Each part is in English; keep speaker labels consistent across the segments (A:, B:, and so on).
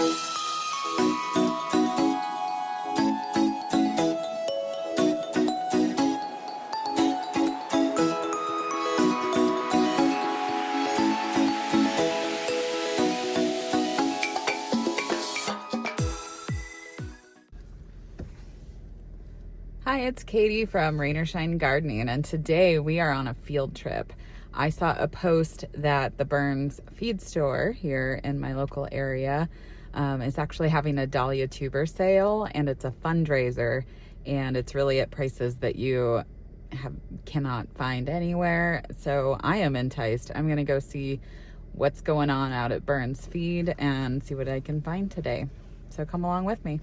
A: Hi, it's Katie from Rain or Shine Gardening, and today we are on a field trip. I saw a post that the Burns feed store here in my local area is actually having a Dahlia tuber sale, and it's a fundraiser, and it's really at prices that you cannot find anywhere. So I am enticed. I'm gonna go see what's going on out at Burns Feed and see what I can find today. So come along with me.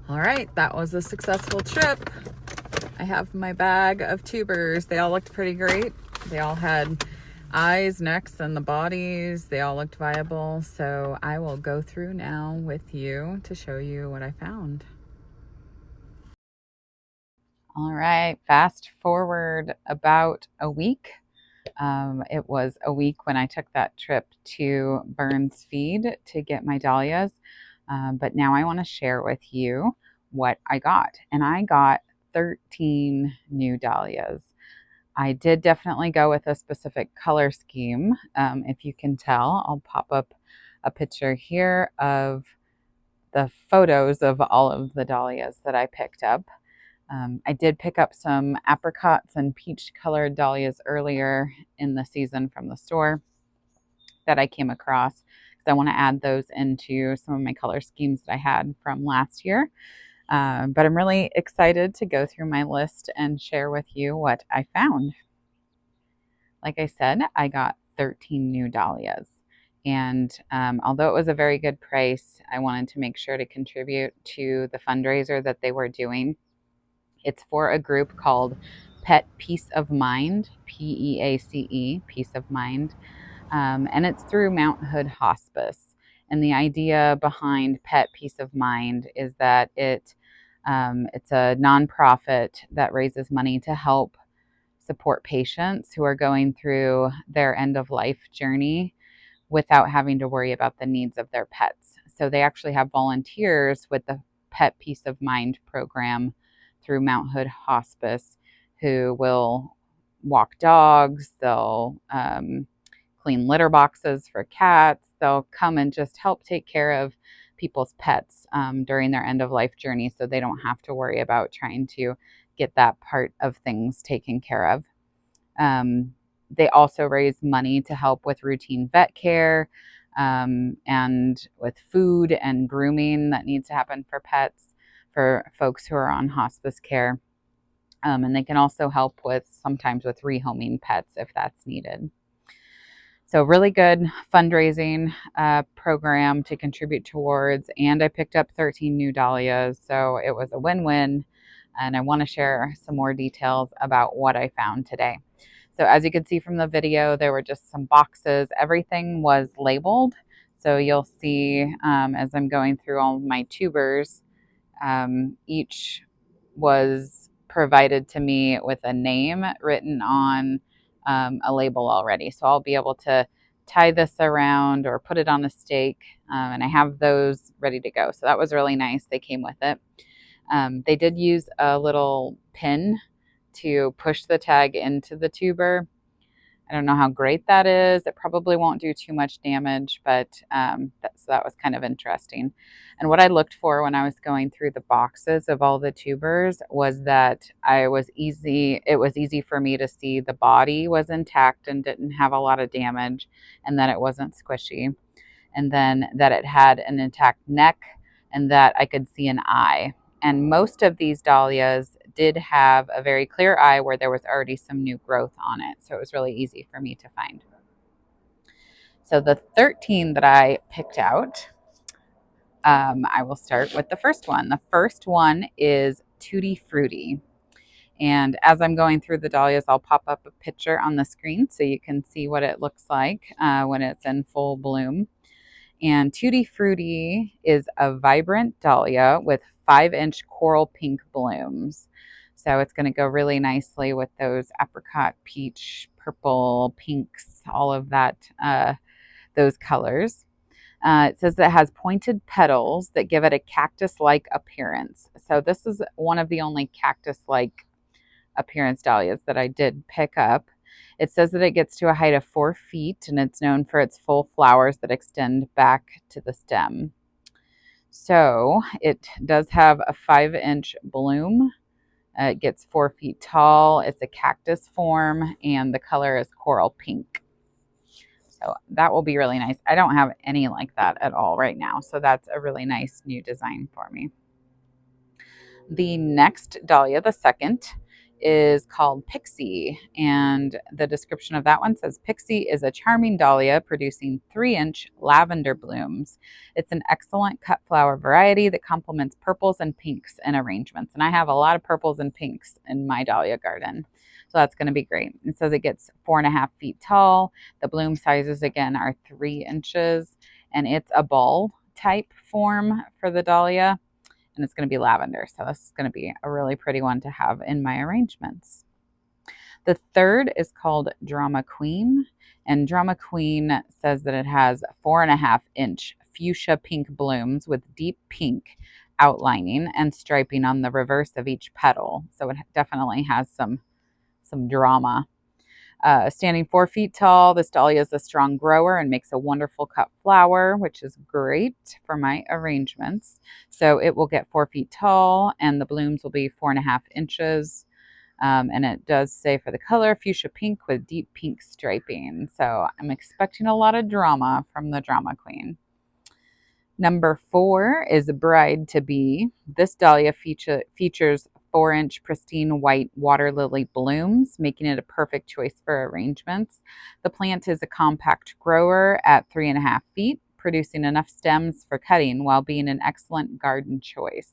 A: All right, that was a successful trip. I have my bag of tubers. They all looked pretty great. They all had eyes, necks, and the bodies. They all looked viable. So I will go through now with you to show you what I found. All right, fast forward about a week. It was a week when I took that trip to Burns Feed to get my dahlias. But now I want to share with you what I got. And I got 13 new dahlias. I did definitely go with a specific color scheme. If you can tell, I'll pop up a picture here of the photos of all of the dahlias that I picked up. I did pick up some apricots and peach colored dahlias earlier in the season from the store that I came across, because I want to add those into some of my color schemes that I had from last year. But I'm really excited to go through my list and share with you what I found. Like I said, I got 13 new dahlias. And although it was a very good price, I wanted to make sure to contribute to the fundraiser that they were doing. It's for a group called Pet Peace of Mind, Peace, Peace of Mind. And it's through Mount Hood Hospice. And the idea behind Pet Peace of Mind is that it's a nonprofit that raises money to help support patients who are going through their end of life journey without having to worry about the needs of their pets. So they actually have volunteers with the Pet Peace of Mind program through Mount Hood Hospice who will walk dogs, they'll clean litter boxes for cats, they'll come and just help take care of people's pets during their end of life journey, so they don't have to worry about trying to get that part of things taken care of. They also raise money to help with routine vet care and with food and grooming that needs to happen for pets, for folks who are on hospice care. And they can also help sometimes with rehoming pets if that's needed. So really good fundraising program to contribute towards. And I picked up 13 new dahlias, so it was a win-win. And I want to share some more details about what I found today. So as you can see from the video, there were just some boxes. Everything was labeled. So you'll see as I'm going through all of my tubers, each was provided to me with a name written on a label already. So I'll be able to tie this around or put it on a stake, and I have those ready to go. So that was really nice. They came with it. They did use a little pin to push the tag into the tuber. I don't know how great that is. It probably won't do too much damage, but so that was kind of interesting. And what I looked for when I was going through the boxes of all the tubers was that it was easy for me to see the body was intact and didn't have a lot of damage, and that it wasn't squishy, and then that it had an intact neck, and that I could see an eye. And most of these dahlias did have a very clear eye where there was already some new growth on it. So it was really easy for me to find. So the 13 that I picked out, I will start with the first one. The first one is Tutti Frutti. And as I'm going through the dahlias, I'll pop up a picture on the screen so you can see what it looks like when it's in full bloom. And Tutti Frutti is a vibrant dahlia with 5-inch coral pink blooms. So it's going to go really nicely with those apricot, peach, purple, pinks, all of that, those colors. It says that it has pointed petals that give it a cactus-like appearance. So this is one of the only cactus-like appearance dahlias that I did pick up. It says that it gets to a height of 4 feet, and it's known for its full flowers that extend back to the stem. So it does have a 5-inch bloom. It gets 4 feet tall. It's a cactus form, and the color is coral pink. So that will be really nice. I don't have any like that at all right now, so that's a really nice new design for me. The next dahlia, the second, is called Pixie, and the description of that one says Pixie is a charming dahlia producing 3-inch lavender blooms. It's an excellent cut flower variety that complements purples and pinks in arrangements, and I have a lot of purples and pinks in my dahlia garden, so that's going to be great. It says it gets 4.5 feet tall. The bloom sizes again are 3 inches, and it's a ball type form for the dahlia, and it's going to be lavender. So this is going to be a really pretty one to have in my arrangements. The third is called Drama Queen, and Drama Queen says that it has 4.5-inch fuchsia pink blooms with deep pink outlining and striping on the reverse of each petal. So it definitely has some drama. Standing 4 feet tall, this dahlia is a strong grower and makes a wonderful cut flower, which is great for my arrangements. So it will get 4 feet tall, and the blooms will be 4.5 inches. And it does say for the color, fuchsia pink with deep pink striping. So I'm expecting a lot of drama from the Drama Queen. Number 4 is Bride to Be. This dahlia features 4-inch pristine white water lily blooms, making it a perfect choice for arrangements. The plant is a compact grower at 3.5 feet, producing enough stems for cutting while being an excellent garden choice.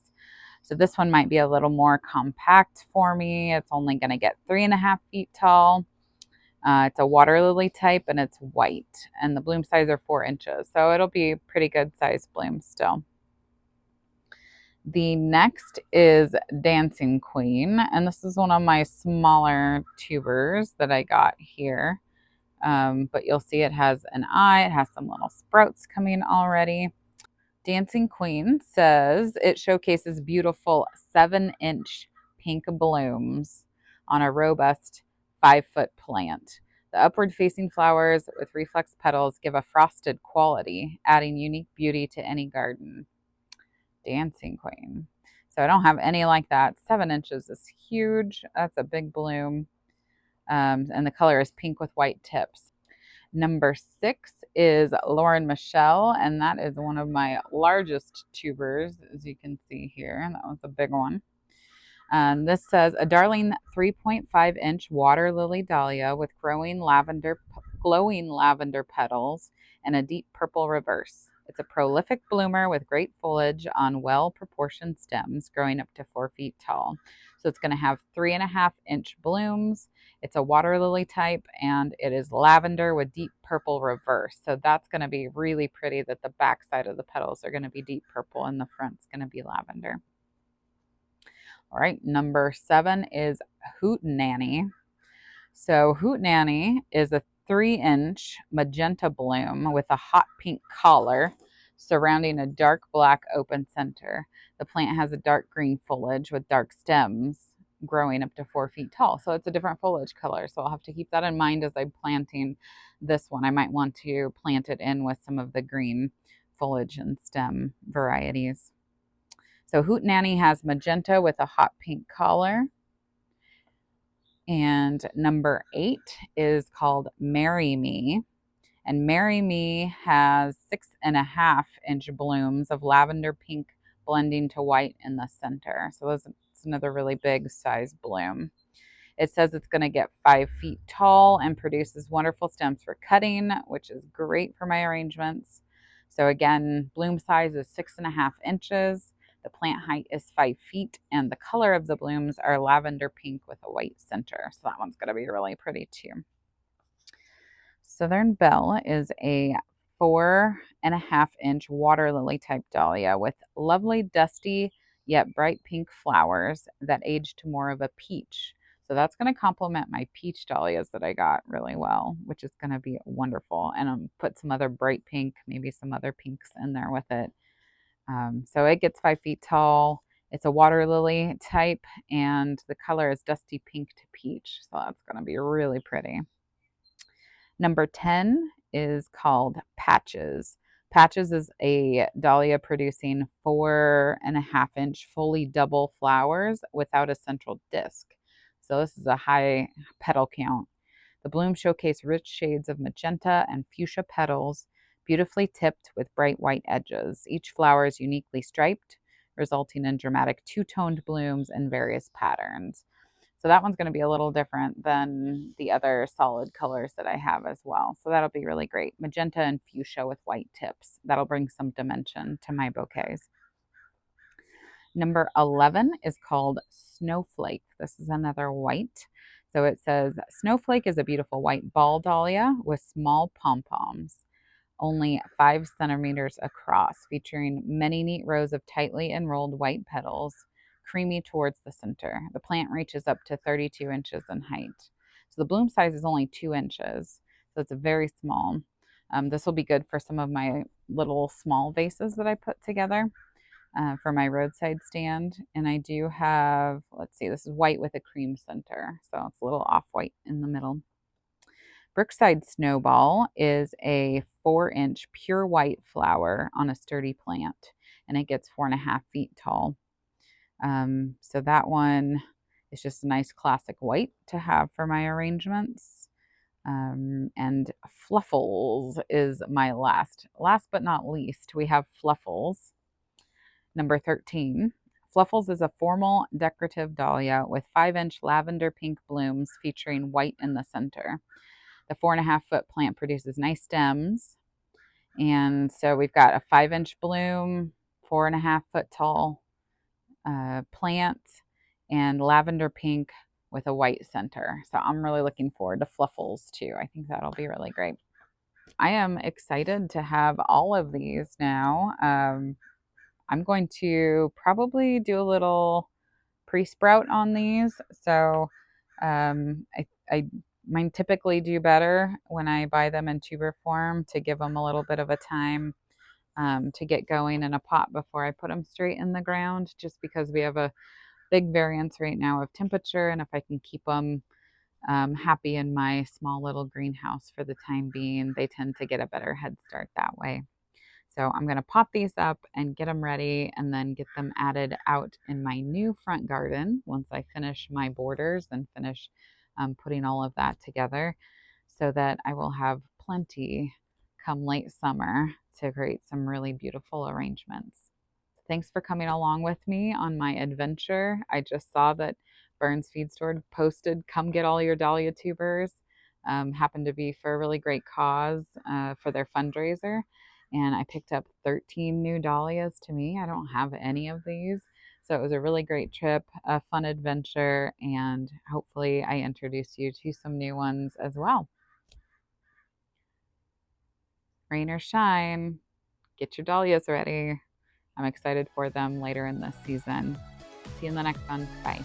A: So this one might be a little more compact for me. It's only going to get 3.5 feet tall. It's a water lily type, and it's white, and the bloom size are 4 inches. So it'll be pretty good size bloom still. The next is Dancin Queen, and this is one of my smaller tubers that I got here. But you'll see it has an eye. It has some little sprouts coming already. Dancin Queen says it showcases beautiful 7-inch pink blooms on a robust 5-foot plant. The upward-facing flowers with reflex petals give a frosted quality, adding unique beauty to any garden. Dancin Queen. So I don't have any like that. 7 inches is huge. That's a big bloom. And the color is pink with white tips. Number 6 is Lauren Michele, and that is one of my largest tubers, as you can see here. That was a big one. This says a darling 3.5-inch water lily dahlia with glowing lavender petals and a deep purple reverse. It's a prolific bloomer with great foliage on well-proportioned stems growing up to 4 feet tall. So it's going to have 3.5-inch blooms. It's a water lily type, and it is lavender with deep purple reverse. So that's going to be really pretty that the back side of the petals are going to be deep purple and the front's going to be lavender. All right, number 7 is Hootenanny. So Hootenanny is a 3-inch magenta bloom with a hot pink collar surrounding a dark black open center. The plant has a dark green foliage with dark stems growing up to 4 feet tall. So it's a different foliage color. So I'll have to keep that in mind as I'm planting this one. I might want to plant it in with some of the green foliage and stem varieties. So Hootenanny has magenta with a hot pink collar. And number 8 is called Marry Me. And Marry Me has 6.5-inch blooms of lavender pink blending to white in the center. So that's another really big size bloom. It says it's going to get 5 feet tall and produces wonderful stems for cutting, which is great for my arrangements. So again, bloom size is 6.5 inches. The plant height is 5 feet, and the color of the blooms are lavender pink with a white center. So that one's going to be really pretty too. Southern Belle is a 4.5-inch water lily type dahlia with lovely dusty yet bright pink flowers that age to more of a peach. So that's going to complement my peach dahlias that I got really well, which is going to be wonderful. And I'll put some other bright pink, maybe some other pinks in there with it. So it gets 5 feet tall. It's a water lily type, and the color is dusty pink to peach. So that's going to be really pretty. Number 10 is called Patches. Patches is a dahlia producing 4.5-inch fully double flowers without a central disc. So this is a high petal count. The blooms showcase rich shades of magenta and fuchsia petals, beautifully tipped with bright white edges. Each flower is uniquely striped, resulting in dramatic two-toned blooms in various patterns. So that one's going to be a little different than the other solid colors that I have as well. So that'll be really great. Magenta and fuchsia with white tips. That'll bring some dimension to my bouquets. Number 11 is called Snowflake. This is another white. So it says, Snowflake is a beautiful white ball dahlia with small pom-poms, only 5 centimeters across, featuring many neat rows of tightly enrolled white petals, creamy towards the center. The plant reaches up to 32 inches in height. So the bloom size is only 2 inches, so it's very small. This will be good for some of my little small vases that I put together for my roadside stand. And I do have, let's see, this is white with a cream center, so it's a little off-white in the middle. Brookside Snowball is a 4-inch pure white flower on a sturdy plant, and it gets 4.5 feet tall. So that one is just a nice classic white to have for my arrangements. And Fluffles is my last but not least. We have Fluffles, number 13. Fluffles is a formal decorative dahlia with 5-inch lavender pink blooms featuring white in the center. The 4.5-foot plant produces nice stems. And so we've got a 5-inch bloom, 4.5-foot tall plant, and lavender pink with a white center. So I'm really looking forward to Fluffles too. I think that'll be really great. I am excited to have all of these now. I'm going to probably do a little pre-sprout on these. So I mine typically do better when I buy them in tuber form to give them a little bit of a time to get going in a pot before I put them straight in the ground, just because we have a big variance right now of temperature. And if I can keep them happy in my small little greenhouse for the time being, they tend to get a better head start that way. So I'm going to pot these up and get them ready and then get them added out in my new front garden once I finish my borders and finish putting all of that together, so that I will have plenty come late summer to create some really beautiful arrangements. Thanks for coming along with me on my adventure. I just saw that Burns Feed Store posted, come get all your dahlia tubers. Happened to be for a really great cause for their fundraiser. And I picked up 13 new dahlias to me. I don't have any of these. So it was a really great trip, a fun adventure, and hopefully I introduce you to some new ones as well. Rain or shine, get your dahlias ready. I'm excited for them later in this season. See you in the next one. Bye.